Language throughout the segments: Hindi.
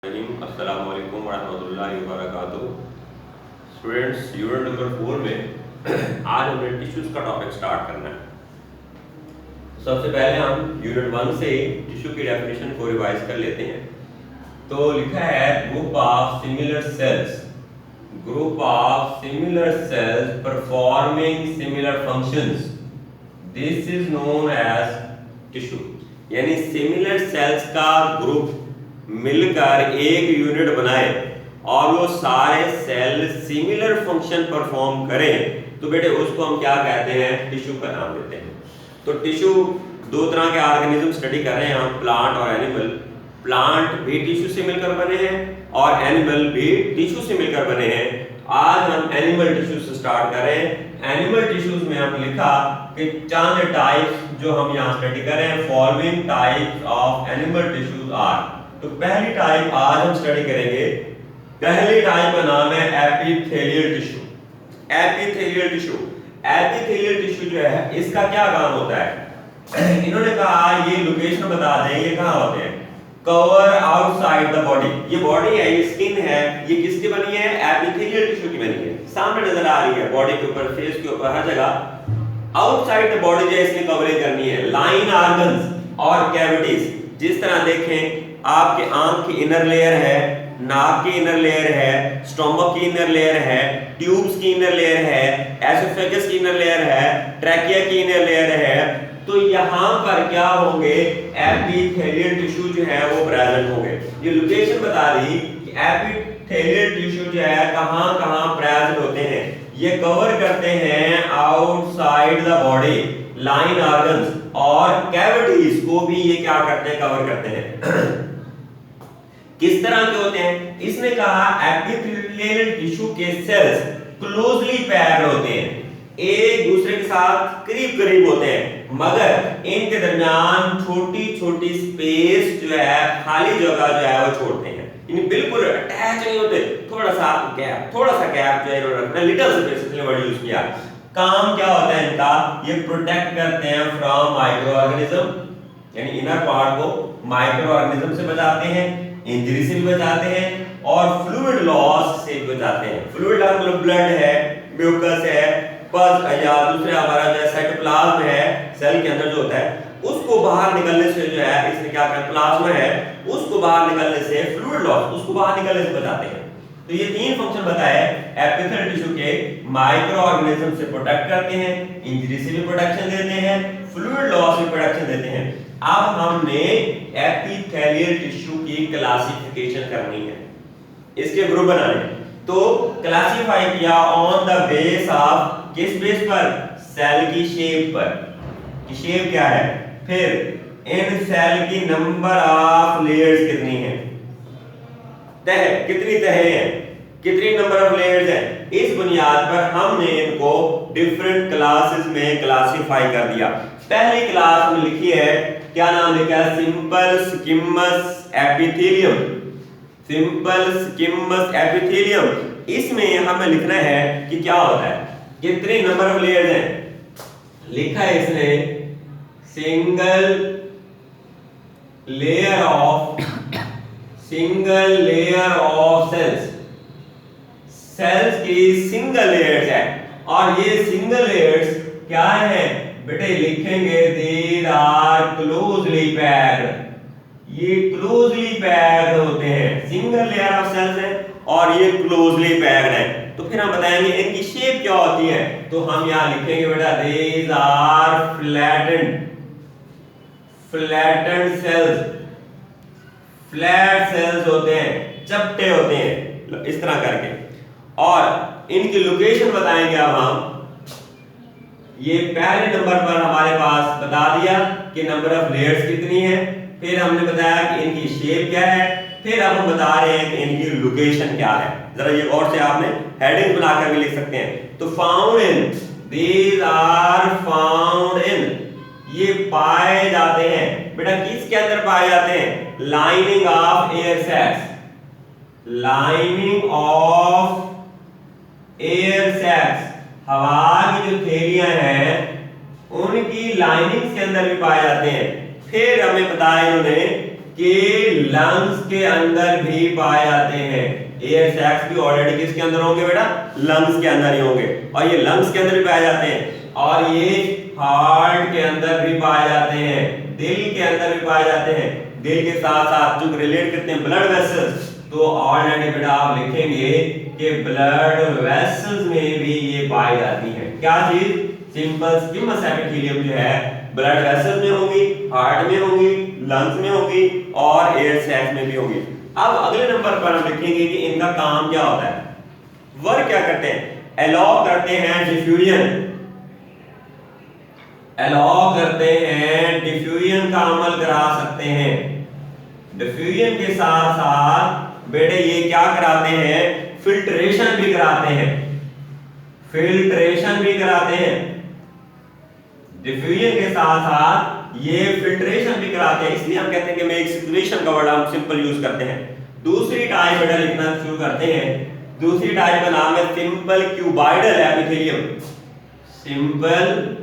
अस्सलाम वालेकुम वरहमतुल्लाहि वबरकातुहू। स्टूडेंट्स, यूनिट नंबर 4 में आज हमें टिश्यूज का टॉपिक स्टार्ट करना है। सबसे पहले हम यूनिट 1 से टिश्यू की डेफिनेशन को रिवाइज कर लेते हैं। तो लिखा है group of similar cells performing similar functions, this is known as tissue. यानी सिमिलर सेल्स का ग्रुप मिलकर एक यूनिट बनाए और वो सारे सेल सिमिलर फंक्शन परफॉर्म करें तो बेटे उसको हम क्या कहते हैं, टिश्यू का नाम देते हैं। तो टिश्यू दो तरह के ऑर्गेनिज्म स्टडी कर रहे हैं हम, प्लांट और एनिमल। प्लांट भी टिश्यू से मिलकर बने हैं और एनिमल भी टिश्यू से मिलकर बने हैं। आज हम एनिमल टिश्यू से स्टार्ट कर रहे हैं। एनिमल टिश्यूज में हम लिखा कि चंद टाइप्स जो हम यहाँ स्टडी कर रहे हैं, following types of animal tissues are. तो पहली टाइप आज हम स्टडी करेंगे। पहली टाइप का नाम है एपिथेलियल टिश्यू। एपिथेलियल टिश्यू जो है इसका क्या काम होता है, इन्होंने कहा ये लोकेशन बता दें, ये कहाँ होते हैं, कवर आउटसाइड द बॉडी। ये बॉडी है, ये स्किन है, ये किसकी बनी है, एपिथेलियल टिश्यू की बनी है। सामने नजर आ रही है, बॉडी के ऊपर, फेस के ऊपर, हर जगह आउटसाइड द बॉडी जो है इसकी कवरेज करनी है। लाइन ऑर्गन्स और कैविटीज, जिस तरह देखें आपके आंख की इनर लेयर है, नाक की इनर लेयर है, स्टोमक की इनर लेयर है, ट्यूब्स की इनर लेयर है, एसोफेगस की इनर लेयर है, ट्रैकिया की इनर लेयर है। तो यहाँ पर क्या होंगे, एपिथेलियल टिश्यू जो है वो प्रेजेंट होंगे। ये लोकेशन बता दी कि एपिथेलियल टिश्यू जो है कहाँ प्रेजेंट होते हैं। ये कवर करते हैं outside the body, line organs और कैविटीज को भी ये क्या करते हैं, कवर करते हैं। किस तरह के होते हैं, इसने कहा एपिथेलियल टिश्यू के सेल्स क्लोजली पैक्ड होते हैं, एक दूसरे के साथ करीब होते हैं, मगर इनके दरमियान छोटी छोटी स्पेस जो है, खाली जगह जो है वो छोड़ते हैं। यानी बिल्कुल अटैच नहीं होते, थोड़ा सा गैप जो है इन्होंने रखना, लिटिल स्पेस इसलिए वर्ड यूज किया। काम क्या होता है इनका, ये प्रोटेक्ट करते हैं फ्रॉम माइक्रो ऑर्गेनिज्म, यानी इनर पार्ट को माइक्रो ऑर्गेनिज्म से बचाते हैं, इंजरी से भी बचाते हैं और फ्लूइड लॉस से भी बचाते हैं। फ्लूइड लॉस मतलब ब्लड है, म्यूकस है, पस या दूसरे हमारा जो साइटोप्लाज्म है, सेल के अंदर जो होता है, उसको बाहर निकलने से जो है, इसमें क्या करते हैं, प्लाज्मा है, उसको बाहर निकलने से, फ्लूइड लॉस, उसको बाहर निकलने से बचाते हैं। तो ये तीन फंक्शन बताए एपिथेलियल टिश्यू के। माइक्रो ऑर्गेनिज्म से प्रोटेक्ट करते हैं, इंजरी से भी प्रोटेक्शन देते हैं, फ्लूइड लॉस से प्रोटेक्शन देते हैं। अब हमने एपिथेलियल टिश्यू की क्लासिफिकेशन करनी है, इसके ग्रुप बनाने। तो क्लासिफाई किया ऑन द बेस ऑफ, किस बेस पर, सेल की शेप पर, कि शेप क्या है, फिर इन सेल की नंबर ऑफ लेयर्स कितनी है, तह कितनी तहें हैं, कितनी नंबर ऑफ लेयर्स हैं, इस बुनियाद पर हमने इनको डिफरेंट क्लासेस में क्लासिफाई कर दिया। पहली क्लास में लिखी है, क्या नाम लिखा है, simple schemes epithelium. Simple schemes epithelium, इसमें हमें लिखना है कि क्या होता है, कितने नंबर ऑफ लेयर्स हैं। लिखा है इसने सिंगल लेयर ऑफ सेल्स की सिंगल लेयर्स है। और ये सिंगल लेयर्स क्या है बेटे, लिखेंगे दीज आर क्लोजली पैक्ड। ये क्लोजली पैक्ड होते हैं, सिंगल लेयर ऑफ सेल्स है और ये क्लोजली पैक्ड है। तो फिर हम बताएंगे इनकी शेप क्या होती है। तो हम यहाँ लिखेंगे बेटा these are flattened cells. Flat cells होते हैं, चपटे होते हैं, इस तरह करके। और इनकी लोकेशन बताएंगे अब हम। ये पहले नंबर पर हमारे पास बता दिया कि नंबर ऑफ लेयर्स कितनी है, फिर हमने बताया कि इनकी शेप क्या है, फिर अब हम बता रहे हैं कि इनकी लोकेशन क्या है। जरा ये और से आपने हेडिंग बनाकर भी लिख सकते हैं। तो found in, these are found in, ये पाए जाते हैं बेटा, किसके अंदर पाए जाते हैं, lining of air sacs. Lining of air sacs, हवा की जो थैलियां हैं उनकी लाइनिंग के अंदर भी पाए जाते हैं। फिर हमें बताया इन्होंने कि लंग्स के अंदर भी पाए जाते हैं। एयर सैक्स भी ऑलरेडी किसके अंदर होंगे बेटा? लंग्स के अंदर ही होंगे, और ये लंग्स के अंदर भी पाए जाते हैं, और ये हार्ट के अंदर भी पाए जाते हैं, दिल के अंदर भी पाए जाते हैं। दिल के साथ साथ जो रिलेट करते हैं ब्लड वेसल्स, तो ऑलरेडी बेटा आप लिखेंगे कि ब्लड वेसल्स में भी ये पाई जाती है। क्या चीज? सिंपल स्किमस एपिथेलियम जो है ब्लड वेसल्स में होंगी, हार्ट में होंगी, लंग्स में होंगी और एयर सैक्स में भी होंगी। अब अगले नंबर पर हम लिखेंगे कि इनका काम क्या होता है, वर्क क्या करते हैं। अलाउ करते हैं डिफ्यूजन, अलाउ करते हैं डिफ्यूजन का अमल करा सकते हैं। डिफ्यूजन के साथ साथ बेटे ये क्या कराते हैं? फिल्ट्रेशन भी कराते हैं, फिल्ट्रेशन भी कराते हैं। डिफ्यूजन के साथ साथ ये फिल्ट्रेशन भी कराते हैं, इसलिए हम कहते हैं कि मैं एक सिचुएशन का वर्ड हम सिंपल यूज करते हैं। दूसरी टाइप बेटा लिखना शुरू करते हैं। दूसरी टाइप का नाम है simple cuboidal epithelium. Simple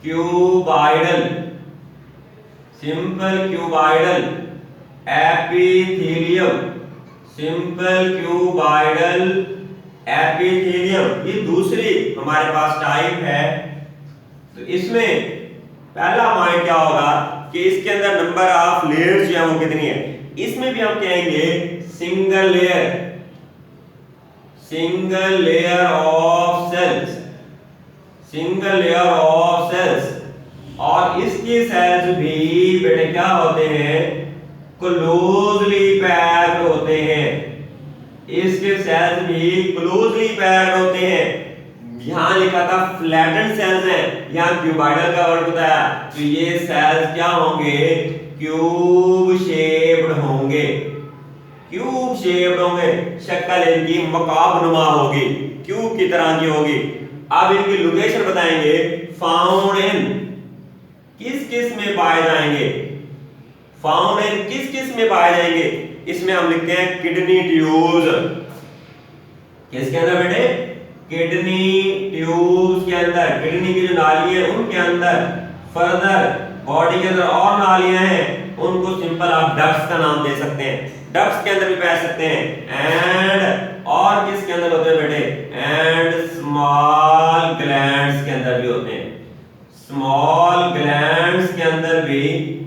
cuboidal, simple cuboidal epithelium, simple cuboidal epithelium, ये दूसरी हमारे पास टाइप है। तो इसमें पहला पॉइंट क्या होगा कि इसके अंदर नंबर ऑफ लेयर्स जो है वो कितनी है। इसमें भी हम कहेंगे single layer, single layer of cells, single layer of cells. और इसके सेल्स भी बेटे क्या होते हैं? क्लोजली पैक्ड होते हैं। इसके सेल्स भी क्लोजली पैक्ड होते हैं। यहां लिखा था फ्लैटेंड सेल्स हैं, यहां क्यूबाइडल का वर्ड बताया, तो ये सेल्स क्या होंगे? क्यूब शेप्ड होंगे, क्यूब शेप्ड होंगे, शक्ल इनकी मकाबनुमा होगी, क्यूब की तरह की होगी। अब इनकी लोकेशन बताएंगे, फाउंड इन, किस किस में पाए जाएंगे, फाउंड इन किस किस में पाए जाएंगे। इसमें हम लिखते हैं किडनी ट्यूब्स, किसके अंदर बेटे? किडनी ट्यूब्स के अंदर, किडनी की जो नाली है उनके अंदर। फर्दर बॉडी के अंदर और नालियां हैं, उनको सिंपल आप डक्ट्स का नाम दे सकते हैं, डक्ट्स के अंदर भी पाए सकते हैं। एंड और किसके अंदर होते हैं बेटे? एंड स्मॉल ग्लैंड्स के अंदर भी होते हैं, स्मॉल ग्लैंड्स के अंदर भी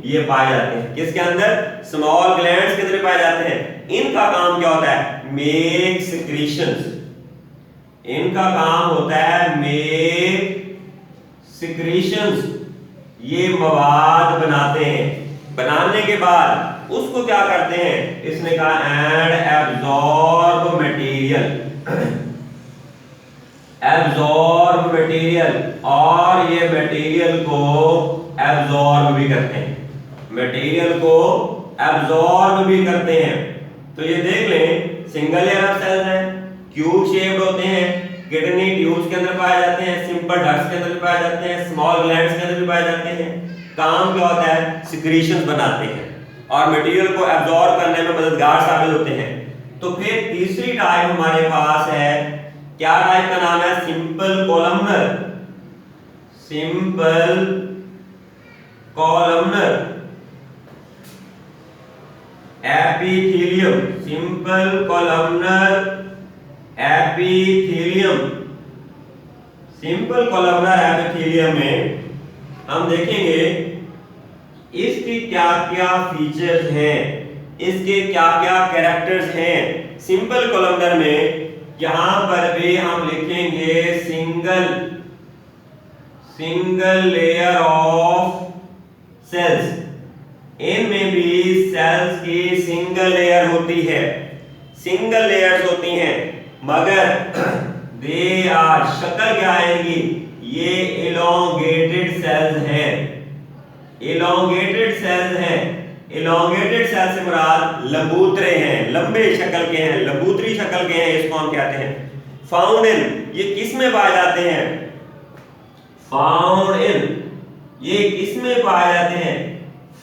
ये पाए जाते हैं। किसके अंदर? स्मॉल ग्लैंड्स के अंदर पाए जाते हैं। इनका काम क्या होता है? मेक सिक्रीशंस, इनका काम होता है मेक सिक्रीशंस, ये मवाद बनाते हैं। बनाने के बाद उसको क्या करते हैं? इसने कहा and absorb material, absorb material, और ये मटेरियल को एब्जॉर्ब भी करते हैं, मटेरियल को एब्जॉर्ब भी करते हैं। तो ये देख लें, सिंगल लेयर ऑफ सेल्स हैं, क्यूब शेप्ड होते हैं, किडनी ट्यूब्स के अंदर पाए जाते हैं, सिंपल डक्ट्स के अंदर भी पाए जाते हैं, स्मॉल ग्लैंड्स के अंदर भी पाए जाते हैं। काम क्या होता है? सिक्रीशंस बनाते हैं और मटेरियल को एब्जॉर्ब करने में मददगार साबित होते हैं। तो फिर तीसरी टाइप हमारे पास है, क्या टाइप का नाम है? Simple columnar, simple columnar epithelium, simple columnar epithelium. Simple columnar epithelium में हम देखेंगे इसके क्या क्या फीचर्स हैं, इसके क्या क्या कैरेक्टर्स हैं। सिंपल कॉलमनर में यहां पर भी हम लिखेंगे सिंगल लेयर ऑफ सेल्स। इनमें भी सेल्स की सिंगल लेयर होती है, सिंगल लेयर्स होती हैं, मगर दे आर, शक्ल क्या आएगी? ये इलोंगेटेड सेल्स हैं, इलोंगेटेड सेल्स हैं। इलोंगेटेड सेल्स से मुराद लंबूतरे हैं, लंबे शक्ल के हैं, लंबूतरी शक्ल के हैं, इसको हम कहते हैं। फाउंड इन, ये किस में पाए जाते हैं? फाउंड इन, ये किस में पाए जाते हैं?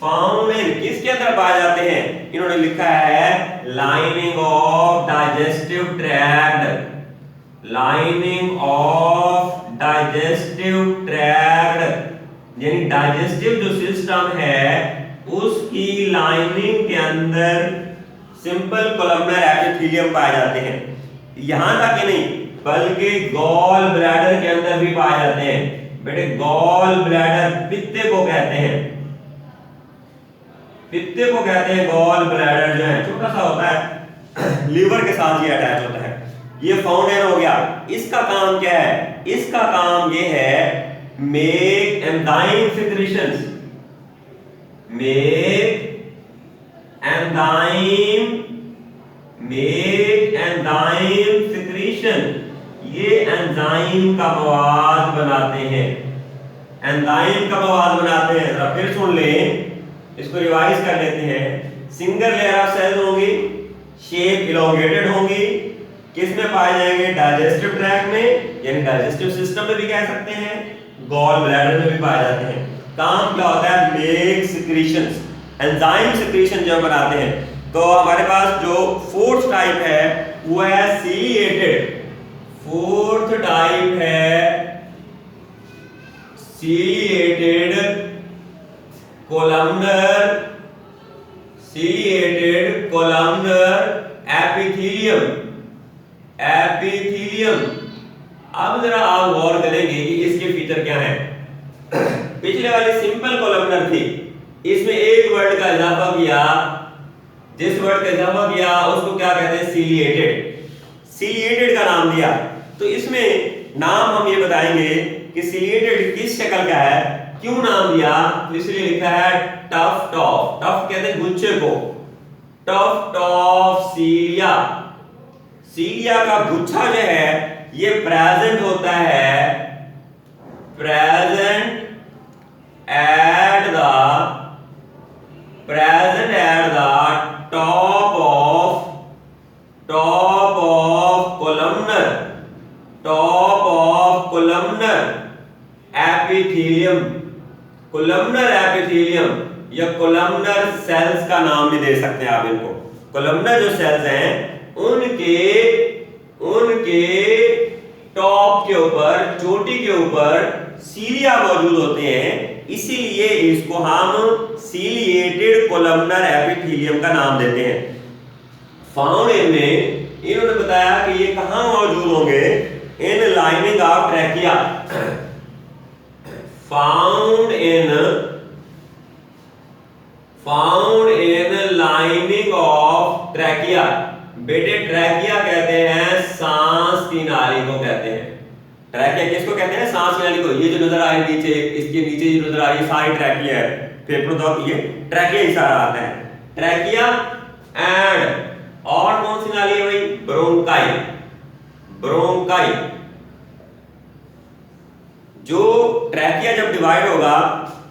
फाउंड इन किसके अंदर पाए जाते हैं? इन्होंने लिखा है lining of digestive tract, lining of digestive tract, यानी डाइजेस्टिव जो सिस्टम है उसकी लाइनिंग के अंदर सिंपल कोलमनर एपिथेलियम पाए जाते हैं। यहां तक ही नहीं बल्कि गॉल ब्लैडर के अंदर भी पाए जाते हैं। बेटे गॉल ब्लैडर पित्ते को कहते हैं, पित्ते को कहते हैं गॉल ब्लैडर जो है छोटा सा होता है, लीवर के साथ ये अटैच होता है। ये फाउंडेन हो गया। इसका काम क्या है? इसका काम ये है make enzyme secretions, make enzyme secretion. ये एंजाइम का मवाद बनाते हैं, एंजाइम का मवाद बनाते हैं। जरा फिर सुन लें, इसको रिवाइज कर लेते हैं। सिंगल लेयर ऑफ सेल्स होंगी, शेप इलोंगेटेड होंगी, किस में पाए जाएंगे? डाइजेस्टिव ट्रैक्ट में, यानी डाइजेस्टिव सिस्टम में भी कह सकते हैं, गॉल ब्लैडर में भी पाए जाते हैं। काम क्या होता है? मेक सिक्रीशंस, एंजाइम सिक्रीशन जब बनाते हैं। तो हमारे पास जो फोर्थ टाइप है वो है सीलिएटेड। फोर्थ टाइप है ciliated columnar, ciliated columnar epithelium, epithelium. अब जरा आप गौर करेंगे कि इसके फीचर क्या हैं। पिछले वाली सिंपल कोलमनर थी, इसमें एक वर्ड का इजाफा किया, जिस वर्ड का इजाफा किया उसको क्या कहते हैं? सीलिएटेड। सीलिएटेड का नाम दिया। तो इसमें नाम हम ये बताएंगे कि सीलिएटेड किस शक्ल का है, क्यों नाम दिया? तो इसलिए लिखा है टफ्ट ऑफ, टफ्ट कहते हैं गुच्छे को, टफ्ट ऑफ सीलिया। सीलिया का गुच्छा जो है ये प्रेजेंट होता है, present at the columnar epithelium. Columnar epithelium या कोलमनर सेल्स का नाम भी दे सकते हैं आप इनको। कोलमनर जो सेल्स हैं उनके टॉप के ऊपर, चोटी के ऊपर सीलिया मौजूद होते हैं, इसीलिए इसको हम सीलिएटेड कोलमनर एपिथेलियम का नाम देते हैं। फाउंड इनमें इन्होंने बताया कि ये कहां मौजूद होंगे? In lining of trachea. Found in lining of trachea. बेटे ट्रैकिया कहते हैं सांस की नाली को कहते हैं। ट्रैकिया किसको कहते हैं? सांस की नाली को। ये जो नजर आ रही है नीचे, इसके नीचे जो नजर आ रही है सारी ट्रैकिया है। फेफड़ों तक ये ट्रैकिया ही सारा आता है। ट्रैकिया एंड और कौन सी नाली है भाई? ब्रोंकाई। ब्रोंकाई। जो ट्रैकिया जब डिवाइड होगा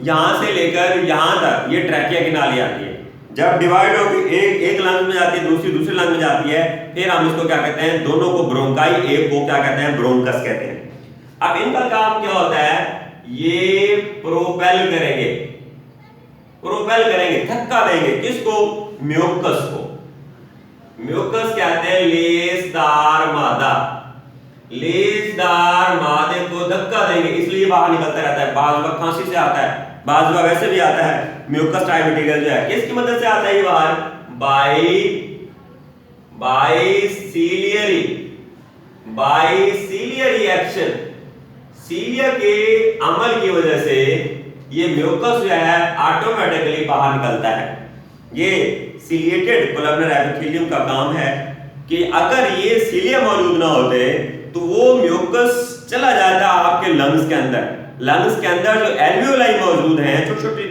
यहां से लेकर यहां तक, ये ट्रैकिया की नाली आती है। जब डिवाइड होगी एक लंग में जाती है, दूसरी लंग में जाती है, फिर हम इसको क्या कहते हैं? दोनों को ब्रोंकाई, एक को क्या कहते हैं? ब्रोंकस कहते हैं। अब इनका काम क्या होता है? ये प्रोपेल करेंगे, धक्का देंगे। किसको? म्यूकस को। म्यूकस कहते हैं लेसदार मादा। लेसदार मादे को धक्का देंगे, इसलिए बाहर निकलता रहता है। बाजुआ खांसी से आता है, बाजुआ वैसे भी आता है। म्यूकस टाइप मटेरियल जो है किसकी मदद से आता है ये बाहर? बाइसिलियरी एक्शन। सीलिया के अमल की वजह से ये म्यूकस जो है ऑटोमेटिकली बाहर निकलता है। ये सीलिएटेड कोलमनर एपिथेलियम का काम है कि अगर ये सीलिया मौजूद ना होते तो वो म्यूकस चला जाता आपके लंग्स के अंदर। लंग्स के अंदर जो एल्वियोलाई मौजूद हैं, छोटी-छोटी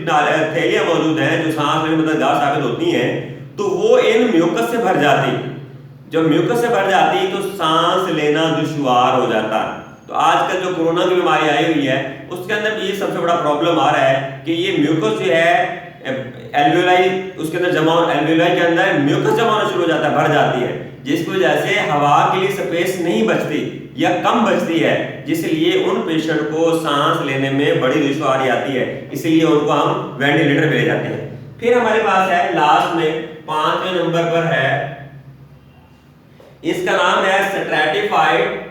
थैलियां मौजूद हैं जो सांस लेने में मददगार साबित होती हैं, तो वो इन म्यूकस से भर जाती। जब म्यूकस से भर जाती तो सांस लेना दुश्वार हो जाता। तो आजकल जो कोरोना की बीमारी आई हुई है उसके अंदर भी ये सबसे बड़ा प्रॉब्लम आ रहा है कि ये म्यूकस जो है एल्वियोलाई, उसके अंदर जमा, एल्वियोलाई के अंदर म्यूकस जमा होना शुरू हो जाता है, भर जाती है, जिसकी वजह से हवा के लिए स्पेस नहीं बचती या कम बचती है, जिसलिए उन पेशेंट को सांस लेने में बड़ी दुश्वारी आती है। इसलिए उनको हम वेंटिलेटर पे ले जाते हैं। फिर हमारे पास है लास्ट में 5वें नंबर पर है, इसका नाम है स्ट्रैटिफाइड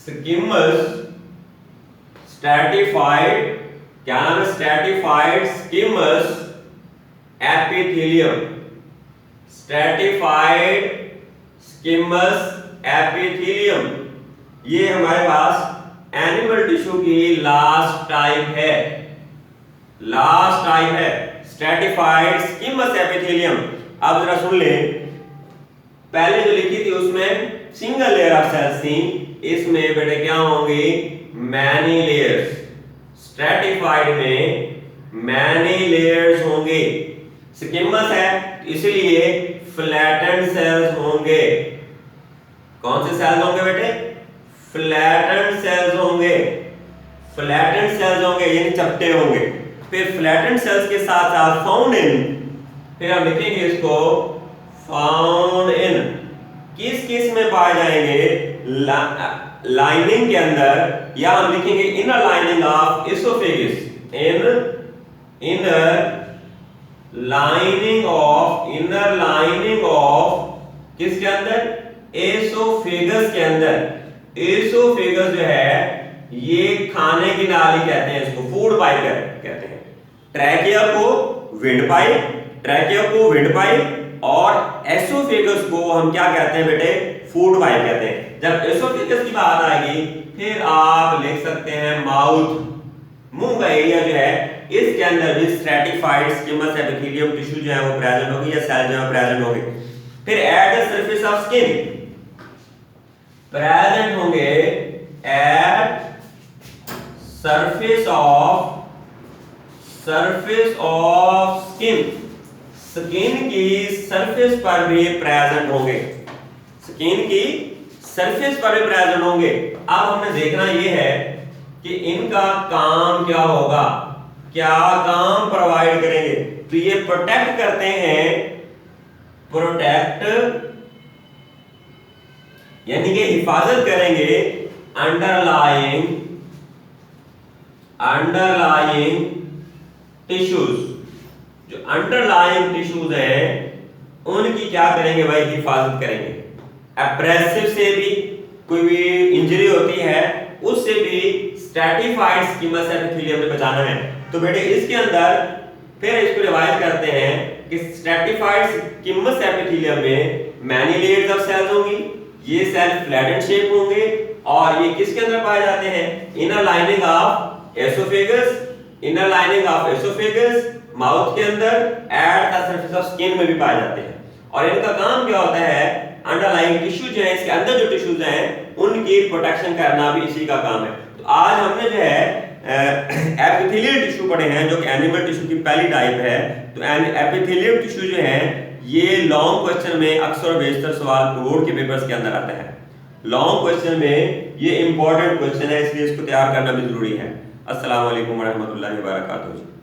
स्किमस स्ट्रैटिफाइड, क्या नाम है, stratified schemes epithelium, stratified schemes epithelium, ये हमारे पास एनिमल टिश्यू की लास्ट टाइप है, लास्ट टाइप है स्ट्रैटिफाइड स्किमस एपिथेलियम। अब जरा सुन ले, पहले जो लिखी थी उसमें सिंगल लेयर ऑफ सेल्स थी, इसमें बेटे क्या होंगे, मैनी लेयर्स, स्ट्रैटिफाइड में मैनी लेयर्स होंगे, स्किमस है इसलिए फ्लैटेंड सेल्स होंगे। कौन से सेल्स होंगे बेटे, फ्लैटेंड सेल्स होंगे, फ्लैटेंड सेल्स होंगे यानी चपटे होंगे। फिर फ्लैटेंड सेल्स के साथ साथ फाउंड इन, फिर हम लिखेंगे इसको फाउंड इन, किस किस में पाए जाएंगे, लाइनिंग के अंदर, या हम लिखेंगे inner lining of oesophagus, inner lining of किसके अंदर, एसोफेगस के अंदर। एसोफेगस जो है ये खाने की नाली कहते हैं, इसको फूड पाइप कहते हैं। ट्रैकिया को विंड पाइप, ट्रैकिया को विंड पाइप, और एसोफेगस को हम क्या कहते हैं बेटे, फूड पाइप कहते हैं। जब एसोफेगस की बात आएगी फिर आप लिख सकते हैं माउथ, मुंह का एरिया जो है, इसके अंदर भी स्ट्रैटिफाइड स्किमस एपिथेलियम टिश्यू जो है वो प्रेजेंट होगी, या सेल जो है प्रेजेंट होंगे। फिर at the surface of skin present होंगे, at surface of skin, skin की सरफेस पर भी प्रेजेंट होंगे, स्किन की सरफेस पर भी प्रेजेंट होंगे। अब हमें देखना यह है कि इनका काम क्या होगा, क्या काम प्रोवाइड करेंगे। तो ये प्रोटेक्ट करते हैं, प्रोटेक्ट यानी कि हिफाजत करेंगे अंडरलाइंग टिश्यूज, जो अंडरलाइंग टिश्यूज हैं उनकी क्या करेंगे भाई, हिफाजत करेंगे। एब्रेसिव से भी कोई भी इंजरी होती है उससे भी स्ट्रैटिफाइड स्किमस एपिथेलियम में बचाना है। तो बेटे इसके अंदर फिर इसको रिवाइज करते हैं कि स्ट्रैटिफाइड स्किमस एपिथेलियम में मैनी लेयर्स ऑफ सेल्स होंगी, ये सेल फ्लैटेंड शेप होंगे, और ये किसके अंदर पाए जाते हैं, inner lining of oesophagus, inner lining of oesophagus, mouth के अंदर, eight the surface of skin में भी पाए जाते हैं। और इनका काम क्या होता है, अंडरलाइंग टिश्यू जो है, इसके अंदर जो टिश्यूज हैं उनकी प्रोटेक्शन करना भी इसी का काम है। तो आज हमने जो है एपिथेलियल टिश्यू पढ़े हैं, जो कि एनिमल टिश्यू की पहली टाइप है। तो एपिथेलियल टिश्यू जो है ये लॉन्ग क्वेश्चन में अक्सर बेशतर सवाल बोर्ड के पेपर्स के अंदर आते हैं। लॉन्ग क्वेश्चन में ये इंपॉर्टेंट क्वेश्चन है, इसलिए इसको तैयार करना भी जरूरी है। अस्सलाम वालेकुम रहमतुल्लाहि व बरकातहू।